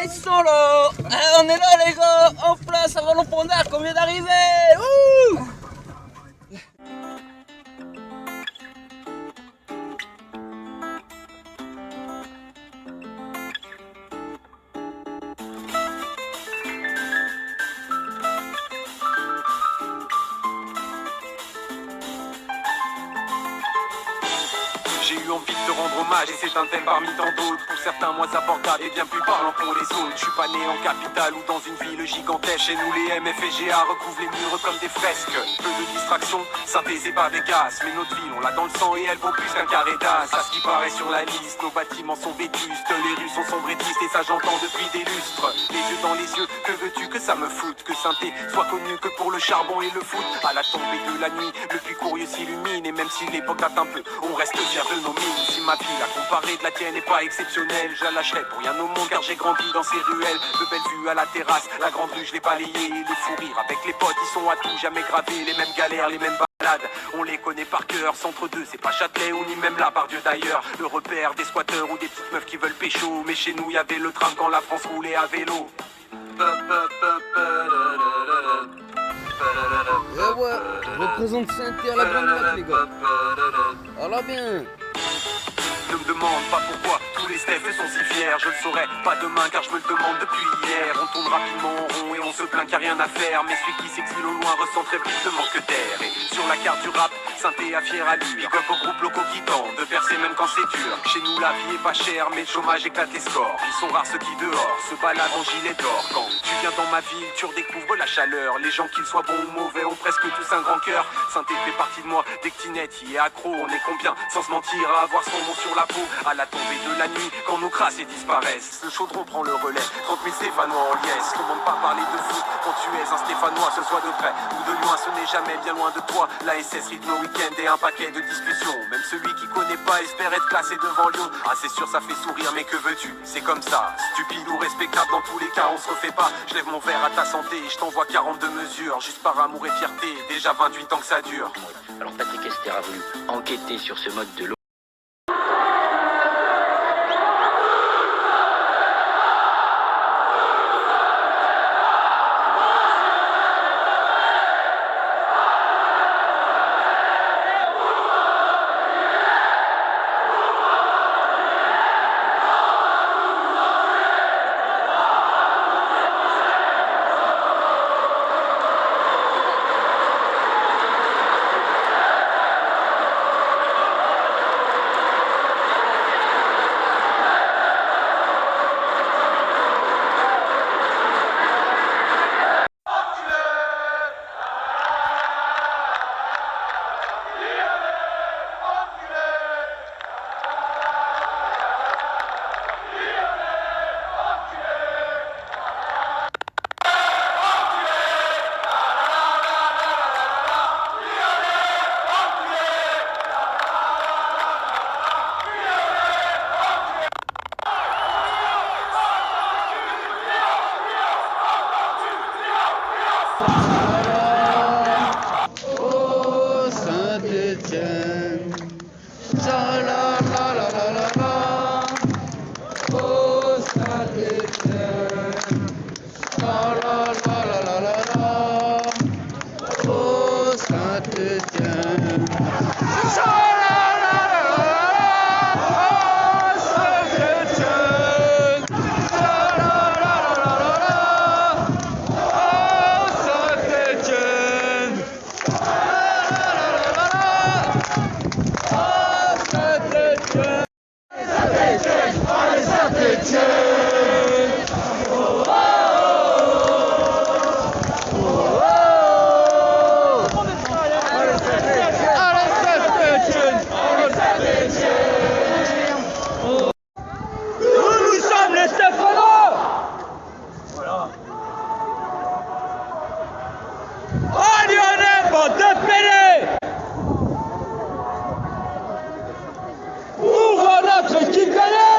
Ils sont là. On est là les gars, en place avant l'Empondard qu'on vient d'arriver. J'ai eu envie de te rendre hommage et c'est un thème parmi tant d'autres. Pour certains moins abordables et bien plus parlant pour les autres. Je suis pas né en capitale ou dans une ville gigantesque. Chez nous les MF et GA recouvrent les murs comme des fresques. Peu de distractions, synthé c'est pas Vegas. Mais notre ville on l'a dans le sang et elle vaut plus qu'un carré d'as. À ce qui paraît sur la liste, nos bâtiments sont vétustes. Les rues sont sombres et tristes et ça j'entends depuis des lustres. Les yeux dans les yeux, que veux-tu que ça me foute? Que synthé soit connu que pour le charbon et le foot. À la tombée de la nuit, le puits curieux s'illumine. Et même si l'époque date un peu, on reste fiers de nos mines. Si ma vie, la comparée de la tienne n'est pas exceptionnelle, je la lâcherai pour rien au monde car j'ai grandi dans ces ruelles. De belles vues à la terrasse, la grande rue je l'ai balayée. Les fous rires avec les potes, ils sont à tout jamais gravés. Les mêmes galères, les mêmes balades, on les connaît par cœur. Centre 2, c'est pas Châtelet ou ni même là par Dieu d'ailleurs. Le repère des squatteurs ou des petites meufs qui veulent pécho. Mais chez nous y avait le tram quand la France roulait à vélo. Et ouais, je représente Saint-Thé à la grande lac les gars. Alors bien. Ne me demande pas pourquoi tous les Steph sont si fiers. Je le saurai pas demain car je me le demande depuis hier. On tourne rapidement en rond et on se plaint qu'il n'y a rien à faire. Mais celui qui s'exile au loin ressent très vite le manque d'air. Et sur la carte du rap, Saint-Thé à fière allure. Big up aux groupes locaux qui tentent de percer même quand c'est dur. Chez nous la vie est pas chère mais le chômage éclate les scores. Ils sont rares ceux qui dehors se baladent en gilet d'or. Quand tu viens dans ma ville, tu redécouvres la chaleur. Les gens qu'ils soient bons ou mauvais ont presque tous un grand cœur. Saint-Thé fait partie de moi, dès que Tinette y est accro. On est combien, sans se mentir, à avoir son nom sur la peau. À la tombée de la nuit, quand nos crasses et disparaissent, le chaudron prend le relais, 30 000 Stéphanois en liesse. Comment ne pas parler de foot quand tu es un Stéphanois, ce soit de près ou de loin, ce n'est jamais bien loin de toi. La SS rythme le week-end et un paquet de discussions. Même celui qui connaît pas espère être classé devant Lyon. Ah c'est sûr ça fait sourire mais que veux-tu? C'est comme ça, stupide ou respectable, dans tous les cas on se refait pas. Je lève mon verre à ta santé, je t'envoie 42 mesures. Juste par amour et fierté, déjà 28 ans que ça dure. Alors Patrick Esther a voulu enquêter sur ce mode de l'eau. Oh Saint-Étienne, la la la la la la la. Oh Saint-Étienne, la la la la la la la. Oh Saint-Étienne, la la la la la. Oh Saint-Étienne, la la la la la la. Oh Saint-Étienne. Nous sommes les Stéphanois. Oh Lyonnais, bande de pédés. Ouvre notre équipe gagnée.